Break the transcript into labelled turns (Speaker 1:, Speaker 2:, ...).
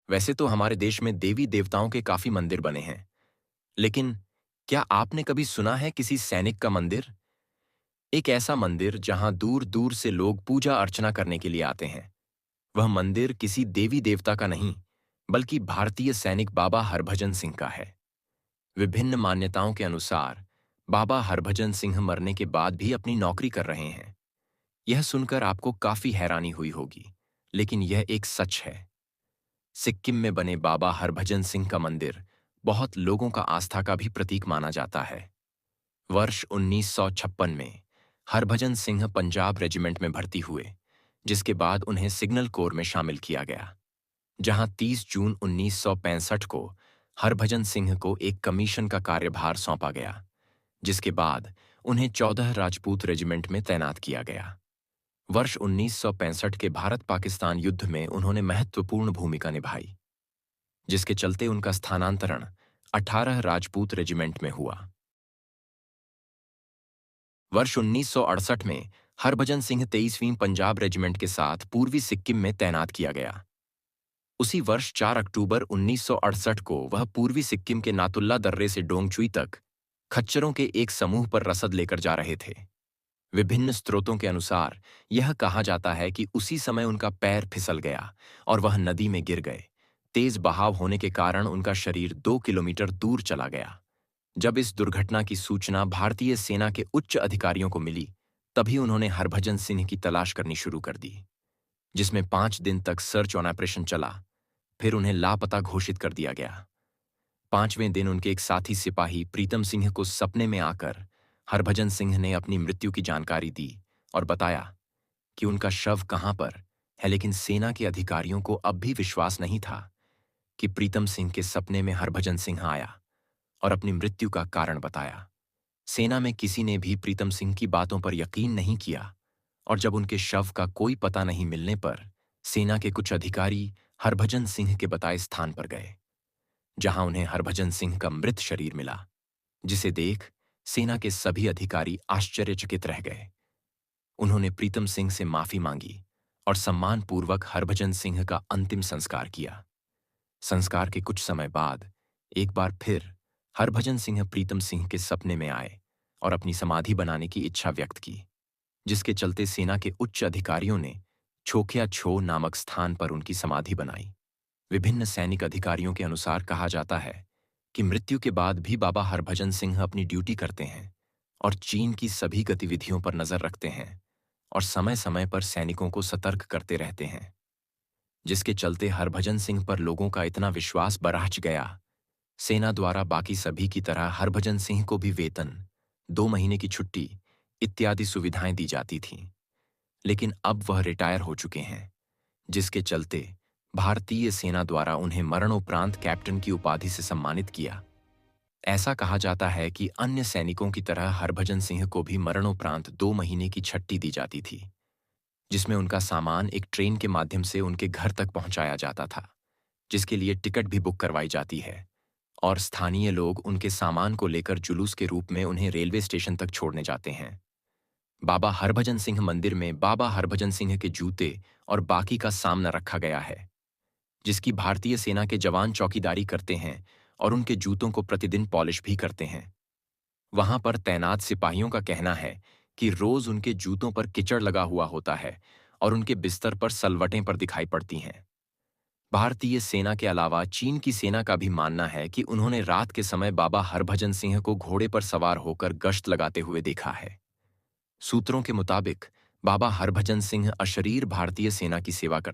Speaker 1: वैसे तो हमारे देश में देवी देवताओं के काफी मंदिर बने हैं, लेकिन क्या आपने कभी सुना है किसी सैनिक का मंदिर? एक ऐसा मंदिर जहां दूर दूर से लोग पूजा अर्चना करने के लिए आते हैं। वह मंदिर किसी देवी देवता का नहीं, बल्कि भारतीय सैनिक बाबा हरभजन सिंह का है। विभिन्न मान्यताओं के अनुसार बाबा हरभजन सिंह मरने के बाद भी अपनी नौकरी कर रहे हैं। यह सुनकर आपको काफी हैरानी हुई होगी, लेकिन यह एक सच है। सिक्किम में बने बाबा हरभजन सिंह का मंदिर बहुत लोगों का आस्था का भी प्रतीक माना जाता है। वर्ष 1956 में हरभजन सिंह पंजाब रेजिमेंट में भर्ती हुए, जिसके बाद उन्हें सिग्नल कोर में शामिल किया गया, जहां 30 जून 1965 को हरभजन सिंह को एक कमीशन का कार्यभार सौंपा गया, जिसके बाद उन्हें 14 राजपूत रेजिमेंट में तैनात किया गया। वर्ष 1965 के भारत पाकिस्तान युद्ध में उन्होंने महत्वपूर्ण भूमिका निभाई, जिसके चलते उनका स्थानांतरण 18 राजपूत रेजिमेंट में हुआ। वर्ष 1968 में हरभजन सिंह 23वीं पंजाब रेजिमेंट के साथ पूर्वी सिक्किम में तैनात किया गया। उसी वर्ष 4 अक्टूबर 1968 को वह पूर्वी सिक्किम के नातुल्ला दर्रे से डोंगचुई तक खच्चरों के एक समूह पर रसद लेकर जा रहे थे। विभिन्न स्रोतों के अनुसार यह कहा जाता है कि उसी समय उनका पैर फिसल गया और वह नदी में गिर गए। तेज बहाव होने के कारण उनका शरीर 2 किलोमीटर दूर चला गया। जब इस दुर्घटना की सूचना भारतीय सेना के उच्च अधिकारियों को मिली, तभी उन्होंने हरभजन सिंह की तलाश करनी शुरू कर दी, जिसमें 5 दिन तक सर्च ऑन ऑपरेशन चला। फिर उन्हें लापता घोषित कर दिया गया। 5वें दिन उनके एक साथी सिपाही प्रीतम सिंह को सपने में आकर हरभजन सिंह ने अपनी मृत्यु की जानकारी दी और बताया कि उनका शव कहां पर है, लेकिन सेना के अधिकारियों को अब भी विश्वास नहीं था कि प्रीतम सिंह के सपने में हरभजन सिंह आया और अपनी मृत्यु का कारण बताया। सेना में किसी ने भी प्रीतम सिंह की बातों पर यकीन नहीं किया और जब उनके शव का कोई पता नहीं मिलने पर सेना के कुछ अधिकारी हरभजन सिंह के बताए स्थान पर गए, जहां उन्हें हरभजन सिंह का मृत शरीर मिला, जिसे देख सेना के सभी अधिकारी आश्चर्यचकित रह गए। उन्होंने प्रीतम सिंह से माफी मांगी और सम्मानपूर्वक हरभजन सिंह का अंतिम संस्कार किया। संस्कार के कुछ समय बाद एक बार फिर हरभजन सिंह प्रीतम सिंह के सपने में आए और अपनी समाधि बनाने की इच्छा व्यक्त की, जिसके चलते सेना के उच्च अधिकारियों ने छोखिया छो नामक स्थान पर उनकी समाधि बनाई। विभिन्न सैनिक अधिकारियों के अनुसार कहा जाता है कि मृत्यु के बाद भी बाबा हरभजन सिंह अपनी ड्यूटी करते हैं और चीन की सभी गतिविधियों पर नजर रखते हैं और समय समय पर सैनिकों को सतर्क करते रहते हैं, जिसके चलते हरभजन सिंह पर लोगों का इतना विश्वास बरहच गया। सेना द्वारा बाकी सभी की तरह हरभजन सिंह को भी वेतन, 2 महीने की छुट्टी इत्यादि सुविधाएं दी जाती थीं, लेकिन अब वह रिटायर हो चुके हैं, जिसके चलते भारतीय सेना द्वारा उन्हें मरणोपरांत कैप्टन की उपाधि से सम्मानित किया। ऐसा कहा जाता है कि अन्य सैनिकों की तरह हरभजन सिंह को भी मरणोपरांत 2 महीने की छुट्टी दी जाती थी, जिसमें उनका सामान एक ट्रेन के माध्यम से उनके घर तक पहुंचाया जाता था, जिसके लिए टिकट भी बुक करवाई जाती है और स्थानीय लोग उनके सामान को लेकर जुलूस के रूप में उन्हें रेलवे स्टेशन तक छोड़ने जाते हैं। बाबा हरभजन सिंह मंदिर में बाबा हरभजन सिंह के जूते और बाकी का सामान रखा गया है, जिसकी भारतीय सेना के जवान चौकीदारी करते हैं और उनके जूतों को प्रतिदिन पॉलिश भी करते हैं। वहां पर तैनात सिपाहियों का कहना है कि रोज उनके जूतों पर कीचड़ लगा हुआ होता है और उनके बिस्तर पर सलवटें पर दिखाई पड़ती हैं। भारतीय सेना के अलावा चीन की सेना का भी मानना है कि उन्होंने रात के समय बाबा हरभजन सिंह को घोड़े पर सवार होकर गश्त लगाते हुए देखा है। सूत्रों के मुताबिक बाबा हरभजन सिंह अशरीर भारतीय सेना की सेवा करते